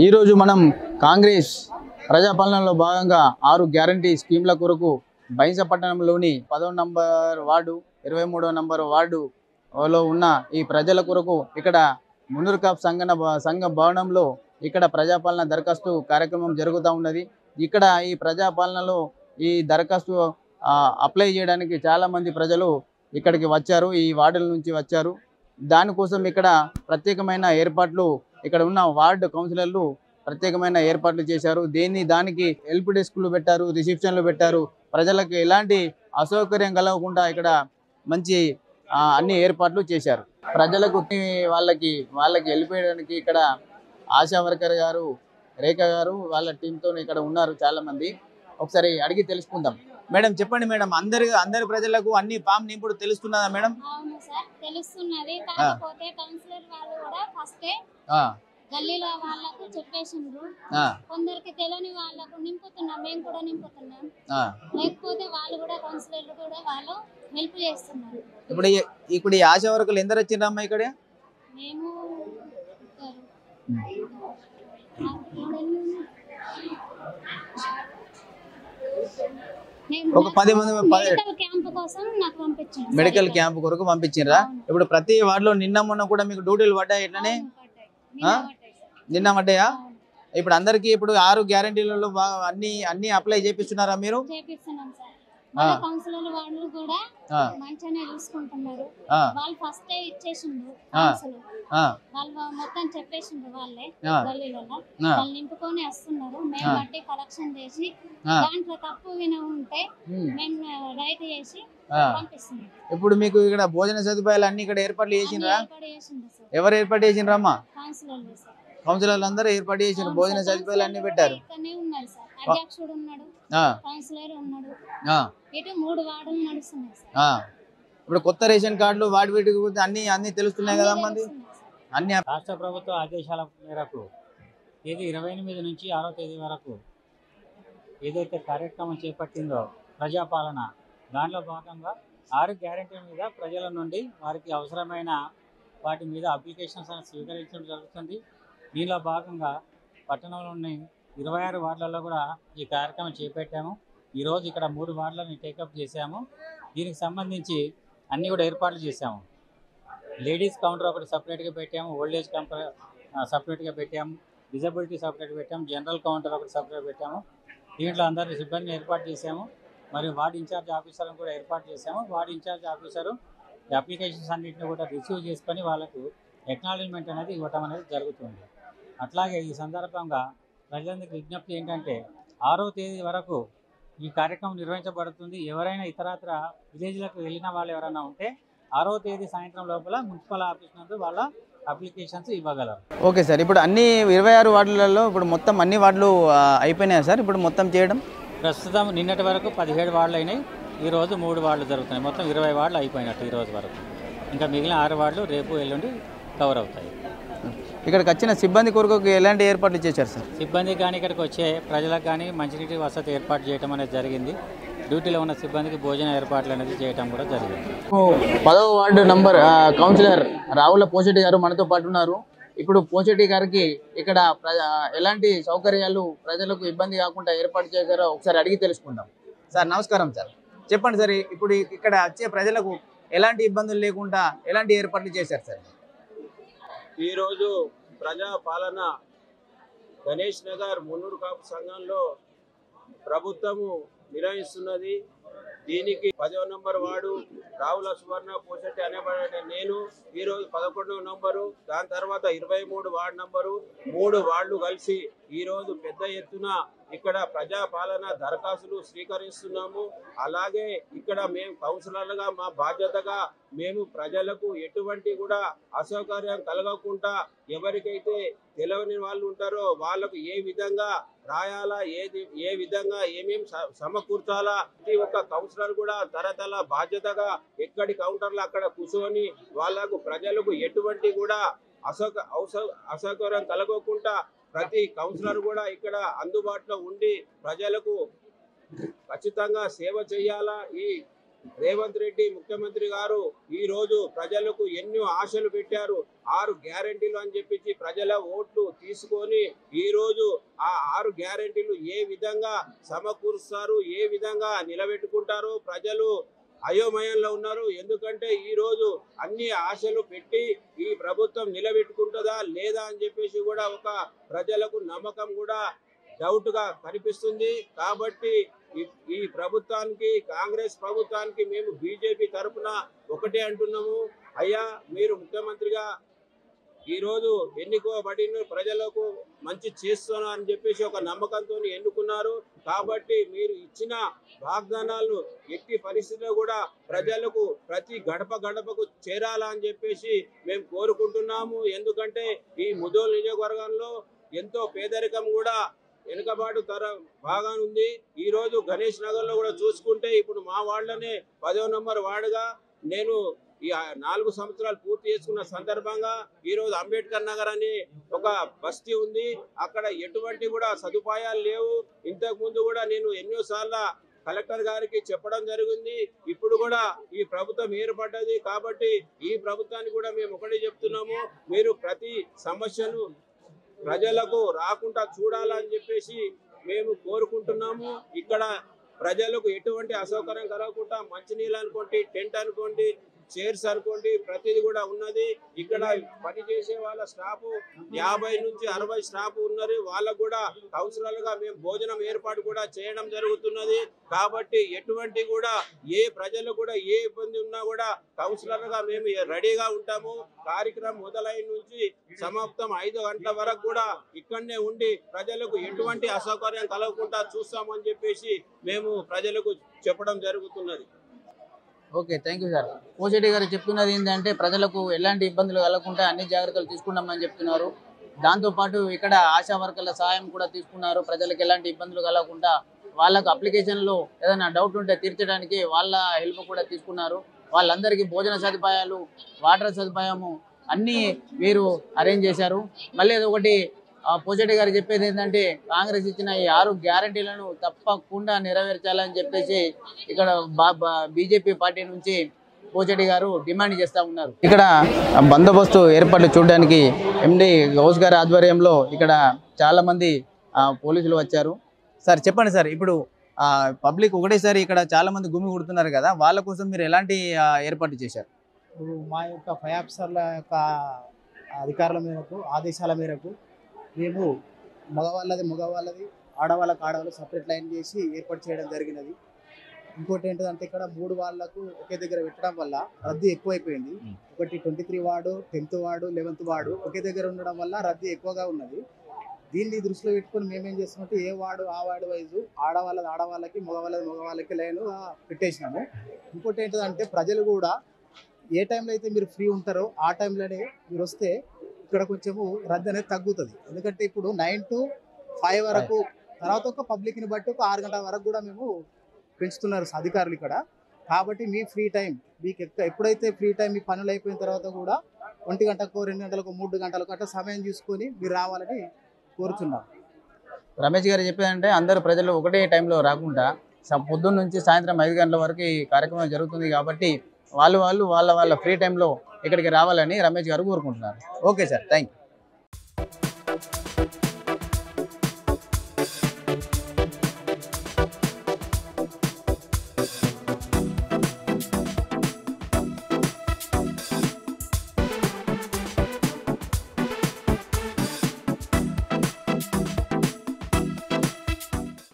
ఈరోజు మనం కాంగ్రెస్ ప్రజాపాలనలో భాగంగా 6 గ్యారంటీ స్కీమ్ల కొరకు బైంస పట్టణంలోని 11వ నంబర్ వార్డు 23వ నంబర్ వార్డులో ఉన్న ఈ ప్రజల కొరకు ఇక్కడ మున్నూరు కాపు సంఘ భవనంలో ఇక్కడ ప్రజాపాలన దరఖాస్తు కార్యక్రమం జరుగుతూ ఉన్నది. ఇక్కడ ఈ ప్రజాపాలనలో ఈ దరఖాస్తు అప్లై చేయడానికి చాలా మంది ప్రజలు ఇక్కడికి వచ్చారు, ఈ వార్డుల నుంచి వచ్చారు. దానికోసం ఇక్కడ ప్రత్యేకమైన ఏర్పాట్లు ఇక్కడ ఉన్న వార్డు కౌన్సిలర్లు ప్రత్యేకమైన ఏర్పాట్లు చేశారు. దానికి హెల్ప్ డెస్క్లు పెట్టారు, రిసెప్షన్లు పెట్టారు. ప్రజలకు ఎలాంటి అసౌకర్యం కలగకుండా ఇక్కడ మంచి అన్ని ఏర్పాట్లు చేశారు. ప్రజలకు వాళ్ళకి హెల్ప్ చేయడానికి ఇక్కడ ఆశా వర్కర్ గారు రేఖ గారు వాళ్ళ టీంతో ఇక్కడ ఉన్నారు చాలా మంది. ఒకసారి అడిగి తెలుసుకుందాం. మేడం చెప్పండి మేడం, అందరి ప్రజలకు అన్ని ఫామ్ నింపుడు తెలుస్తున్నదా మేడం? అవును సార్, తెలుస్తున్నది. కాకపోతే కౌన్సిలర్ వాళ్ళు కూడా ఫస్టే గల్లీలో వాళ్ళకు చెప్పేసిండ్రు. కొందరికి తెలియని వాళ్ళకు నింపుతున్నాం, మేము కూడా నింపుతున్నాం. లేకపోతే వాళ్ళు కూడా కౌన్సిలర్లు కూడా వాళ్ళు హెల్ప్ చేస్తున్నారు. ఇప్పుడు ఈ ఆశా వర్కర్లు ఎందరు వచ్చిండ్రమ్మా ఇక్కడ? మేము ఒక 10 మంది మెడికల్ క్యాంప్ కొరకు పంపించారా? ఇప్పుడు ప్రతి వార్డులో నిన్న మొన్న కూడా మీకు డ్యూటీలు పడ్డాయి ఎట్లనే? నిన్న పడ్డాయా? ఇప్పుడు అందరికి ఇప్పుడు 6 గ్యారంటీలలో అన్ని అప్లై చేపిస్తున్నారా మీరు? కౌన్సిలర్ వాళ్ళు కూడా మంచిగానే చూసుకుంటున్నారు. వాళ్ళు ఫస్ట్ ఇచ్చేసిండ్రు, వాళ్ళు మొత్తం చెప్పేసిండ్రు. వాళ్ళే గల్లీలలో వాళ్ళు నింపుకొని వస్తున్నారు. మేము బట్టి కలెక్షన్ చేసి దాంట్లో తప్పు విన ఉంటే మేము రైట్ చేసి పంపిస్తున్నాం. ఇప్పుడు మీకు ఇక్కడ భోజన సదుపాయాలు అన్ని ఇక్కడ ఏర్పాట్లు చేసిండ్రా? ఎవరు ఏర్పాటు చేసిండ్రమ్మా? కౌన్సిలర్లు అందరూ ఏర్పాటు చేసిన భోజన సదుపాయాలు అన్ని పెట్టారు. అధ్యక్షుడు ఉన్నాడు, కౌన్సిలర్ ఉన్నాడు, ఇటు 3 వార్డులు నడుస్తున్నాయి. ఇప్పుడు కొత్త రేషన్ కార్డులు వాటి వీటికి అన్ని తెలుస్తున్నాయి కదా మంది. అన్ని రాష్ట్ర ప్రభుత్వ ఆదేశాల మేరకు తేదీ 28 నుంచి 6వ తేదీ వరకు ఏదైతే కార్యక్రమం చేపట్టిందో ప్రజాపాలన, దాంట్లో భాగంగా 6 గ్యారెంటీల మీద ప్రజల నుండి వారికి అవసరమైన వాటి మీద అప్లికేషన్స్ స్వీకరించడం జరుగుతుంది. దీనిలో భాగంగా పట్టణంలోని 26 వార్డులలో కూడా ఈ కార్యక్రమం చేపట్టాము. ఈరోజు ఇక్కడ 3 వార్డులను టేకప్ చేశాము. దీనికి సంబంధించి అన్నీ కూడా ఏర్పాట్లు చేశాము. లేడీస్ కౌంటర్ ఒకటి సపరేట్గా పెట్టాము, ఓల్డ్ ఏజ్ కౌంటర్ సపరేట్గా పెట్టాము, డిజబిలిటీ సపరేట్గా పెట్టాము, జనరల్ కౌంటర్ ఒకటి సపరేట్ పెట్టాము. దీంట్లో అందరి సిబ్బందిని ఏర్పాటు చేశాము. మరియు వార్డు ఇన్ఛార్జ్ ఆఫీసర్లను కూడా ఏర్పాటు చేశాము. వార్డు ఇన్ఛార్జ్ ఆఫీసరు అప్లికేషన్స్ అన్నింటినీ కూడా రిసీవ్ చేసుకొని వాళ్ళకు ఎక్నాలజ్మెంట్ అనేది ఇవ్వటం అనేది జరుగుతుంది. అట్లాగే ఈ సందర్భంగా ప్రజలందరికీ విజ్ఞప్తి ఏంటంటే 6వ తేదీ వరకు ఈ కార్యక్రమం నిర్వహించబడుతుంది. ఎవరైనా ఇతరత్ర విలేజ్లకు వెళ్ళిన వాళ్ళు ఎవరైనా ఉంటే 6వ తేదీ సాయంత్రం లోపల మున్సిపల్ ఆఫీస్ నందు వాళ్ళ అప్లికేషన్స్ ఇవ్వగలరు. ఓకే సార్, ఇప్పుడు అన్ని 26 వార్డులలో ఇప్పుడు మొత్తం అన్ని వార్డులు అయిపోయినాయా సార్? ఇప్పుడు మొత్తం చేయడం ప్రస్తుతం నిన్నటి వరకు 17 వార్డులు అయినాయి. ఈరోజు 3 వార్డులు జరుగుతున్నాయి. మొత్తం 20 వార్డులు అయిపోయినట్టు ఈరోజు వరకు. ఇంకా మిగిలిన 6 వార్డులు రేపు ఎల్లుండి కవర్ అవుతాయి. ఇక్కడికి వచ్చిన సిబ్బంది కొరకు ఎలాంటి ఏర్పాట్లు చేశారు సార్? సిబ్బంది కానీ ఇక్కడికి వచ్చే ప్రజలకు కానీ మంచినీటి వసతి ఏర్పాటు చేయడం అనేది జరిగింది. డ్యూటీలో ఉన్న సిబ్బందికి భోజన ఏర్పాట్లు అనేది చేయడం కూడా జరిగింది. 10వ ward number councillor Ravula Poshetti గారు మనతో పాటు ఉన్నారు. ఇప్పుడు పోషెట్టి గారికి ఇక్కడ ఎలాంటి సౌకర్యాలు ప్రజలకు ఇబ్బంది కాకుండా ఏర్పాటు చేశారో ఒకసారి అడిగి తెలుసుకుందాం. సార్ నమస్కారం సార్, చెప్పండి సార్, ఇప్పుడు ఇక్కడ వచ్చే ప్రజలకు ఎలాంటి ఇబ్బందులు లేకుండా ఎలాంటి ఏర్పాట్లు చేశారు సార్? ఈరోజు ప్రజాపాలన గణేష్ నగర్ మున్నూరు కాపు సంఘంలో ప్రభుత్వము నిర్వహిస్తున్నది. దీనికి 10వ నంబర్ వార్డు రావుల సువర్ణ పోషెట్టి అనేబడే నేను ఈరోజు 11వ నంబరు, దాని తర్వాత 23 వార్డు నంబరు, 3 వార్డులు కలిసి ఈరోజు పెద్ద ఎత్తున ఇక్కడ ప్రజాపాలన దరఖాస్తులు స్వీకరిస్తున్నాము. అలాగే ఇక్కడ మేము కౌన్సిలర్లుగా మా బాధ్యతగా మేము ప్రజలకు ఎటువంటి కూడా అసౌకర్యం కలగకుండా ఎవరికైతే తెలియని వాళ్ళు ఉంటారో వాళ్ళకు ఏ విధంగా రాయాలా, ఏ విధంగా ఏమేమి సమకూర్చాలా, ప్రతి ఒక్క కౌన్సిలర్ కూడా తరతల బాధ్యతగా ఎక్కడి కౌంటర్లు అక్కడ కూర్చొని వాళ్ళకు ప్రజలకు ఎటువంటి కూడా అసౌకర్యం కలగకుండా ప్రతి కౌన్సిలర్ కూడా ఇక్కడ అందుబాటులో ఉండి ప్రజలకు ఖచ్చితంగా సేవ చేయాలా. ఈ రేవంత్ రెడ్డి ముఖ్యమంత్రి గారు ఈ రోజు ప్రజలకు ఎన్నో ఆశలు పెట్టారు. 6 గ్యారెంటీలు అని చెప్పి ప్రజల ఓట్లు తీసుకొని ఈ రోజు ఆ 6 గ్యారెంటీలు ఏ విధంగా సమకూరుస్తారు, ఏ విధంగా నిలబెట్టుకుంటారో ప్రజలు అయోమయంలో ఉన్నారు. ఎందుకంటే ఈ రోజు అన్ని ఆశలు పెట్టి ఈ ప్రభుత్వం నిలబెట్టుకుంటుందా లేదా అని చెప్పేసి కూడా ఒక ప్రజలకు నమ్మకం కూడా డౌట్ గా కనిపిస్తుంది. కాబట్టి ఈ ప్రభుత్వానికి, కాంగ్రెస్ ప్రభుత్వానికి మేము బీజేపీ తరఫున ఒకటే అంటున్నాము, అయ్యా మీరు ముఖ్యమంత్రిగా ఈ రోజు ఎన్నుకోబడిన ప్రజలకు మంచి చేస్తున్నా అని చెప్పేసి ఒక నమ్మకంతో ఎన్నుకున్నారు. కాబట్టి మీరు ఇచ్చిన వాగ్దానాలను ఎట్టి పరిస్థితుల్లో కూడా ప్రజలకు ప్రతి గడప గడపకు చేరాలా అని చెప్పేసి మేము కోరుకుంటున్నాము. ఎందుకంటే ఈ ముదోల్ నియోజకవర్గంలో ఎంతో పేదరికం కూడా వెనుకబాటు బాగా ఉంది. ఈ రోజు గణేష్ నగర్ లో కూడా చూసుకుంటే ఇప్పుడు మా వార్డులోనే 10వ నంబర్ వార్డుగా నేను ఈ 4 సంవత్సరాలు పూర్తి చేసుకున్న సందర్భంగా ఈ రోజు అంబేద్కర్ నగర్ అని ఒక బస్తీ ఉంది. అక్కడ ఎటువంటి కూడా సదుపాయాలు లేవు. ఇంతకు ముందు కూడా నేను ఎన్నోసార్లు కలెక్టర్ గారికి చెప్పడం జరిగింది. ఇప్పుడు కూడా ఈ ప్రభుత్వం ఏర్పడ్డది. కాబట్టి ఈ ప్రభుత్వానికి కూడా మేము ఒకటే చెప్తున్నాము, మీరు ప్రతి సమస్యను ప్రజలకు రాకుండా చూడాలని చెప్పేసి మేము కోరుకుంటున్నాము. ఇక్కడ ప్రజలకు ఎటువంటి అసౌకర్యం కలగకుండా మంచినీళ్ళు అనుకోండి, టెంట్ అనుకోండి, చైర్స్ అనుకోండి, ప్రతిదీ కూడా ఉన్నది. ఇక్కడ పనిచేసే వాళ్ళ స్టాఫ్ 50 నుంచి 60 స్టాఫ్ ఉన్నారు. వాళ్ళకు కూడా కౌన్సిలర్లుగా మేము భోజనం ఏర్పాటు కూడా చేయడం జరుగుతున్నది. కాబట్టి ఎటువంటి కూడా ఏ ప్రజలు కూడా ఏ ఇబ్బంది ఉన్నా కూడా కౌన్సిలర్గా మేము రెడీగా ఉంటాము. కార్యక్రమం మొదలైన నుంచి సమాప్తం 5 గంటల వరకు కూడా ఇక్కడనే ఉండి ప్రజలకు ఎటువంటి అసౌకర్యం కలగకుండా చూస్తామని చెప్పేసి మేము ప్రజలకు చెప్పడం జరుగుతున్నది. Okay, thank you sir. Poshetti గారు చెప్తున్నది ఏంటంటే ప్రజలకు ఎలాంటి ఇబ్బందులు కలగకుండా అన్ని జాగ్రత్తలు తీసుకున్నామని చెప్తున్నారు. దాంతోపాటు ఇక్కడ ఆశా వర్కర్ల సహాయం కూడా తీసుకున్నారు. ప్రజలకు ఎలాంటి ఇబ్బందులు కలగకుండా వాళ్ళకు అప్లికేషన్లో ఏదైనా డౌట్ ఉంటే తీర్చడానికి వాళ్ళ హెల్ప్ కూడా తీసుకున్నారు. వాళ్ళందరికీ భోజన సదుపాయాలు, వాటర్ సదుపాయము అన్నీ మీరు అరేంజ్ చేశారు. మళ్ళీ ఒకటి పోషెట్టి గారు చెప్పేది ఏంటంటే కాంగ్రెస్ ఇచ్చిన ఈ 6 గ్యారంటీలను తప్పకుండా నెరవేర్చాలని చెప్పేసి ఇక్కడ బీజేపీ పార్టీ నుంచి పోషెట్టి గారు డిమాండ్ చేస్తూ ఉన్నారు. ఇక్కడ బందోబస్తు ఏర్పాట్లు చూడడానికి ఎండి గౌస్ గారి ఆధ్వర్యంలో ఇక్కడ చాలామంది పోలీసులు వచ్చారు. సార్ చెప్పండి సార్, ఇప్పుడు పబ్లిక్ ఒకటేసారి ఇక్కడ చాలామంది గుమి కొడుతున్నారు కదా, వాళ్ళ కోసం మీరు ఎలాంటి ఏర్పాటు చేశారు? ఇప్పుడు మా యొక్క పై ఆఫీసర్ల యొక్క అధికారుల మేరకు, ఆదేశాల మేరకు మేము మగవాళ్ళది, ఆడవాళ్ళు సపరేట్ లైన్ చేసి ఏర్పాటు చేయడం జరిగినది. ఇంకోటి ఏంటంటే ఇక్కడ 3 వార్డులకు ఒకే దగ్గర పెట్టడం వల్ల రద్దీ ఎక్కువైపోయింది. ఒకటి 23 ward, 10th ward, 11th ward ఒకే దగ్గర ఉండడం వల్ల రద్దీ ఎక్కువగా ఉన్నది. దీన్ని దృష్టిలో పెట్టుకొని మేమేం చేస్తున్నామంటే ఏ వార్డు ఆ వార్డు వైజు ఆడవాళ్ళకి, మగవాళ్ళకి లైన్ పెట్టేసినాము. ఇంకోటి ఏంటంటే ప్రజలు కూడా ఏ టైంలో అయితే మీరు ఫ్రీ ఉంటారో ఆ టైంలోనే మీరు వస్తే ఇక్కడ కొంచెము రద్దీ అనేది తగ్గుతుంది. ఎందుకంటే ఇప్పుడు 9 to 5 వరకు, తర్వాత ఒక పబ్లిక్ని బట్టి ఒక 6 గంటల వరకు కూడా మేము పెంచుతున్నారు అధికారులు ఇక్కడ. కాబట్టి మీ ఫ్రీ టైం మీకు ఎప్పుడైతే ఫ్రీ టైం మీ పనులు అయిపోయిన తర్వాత కూడా 1 గంటకు, 2 గంటలకు, 3 గంటలకు అట్లా సమయం చూసుకొని మీరు రావాలని కోరుతున్నాం. రమేష్ గారు చెప్పేదంటే అందరూ ప్రజలు ఒకటే టైంలో రాకుండా పొద్దున్న నుంచి సాయంత్రం 5 గంటల వరకు ఈ కార్యక్రమం జరుగుతుంది. కాబట్టి వాళ్ళ ఫ్రీ టైంలో ఇక్కడికి రావాలని రమేష్ గారు కోరుకుంటున్నారు. Okay sir, thank you.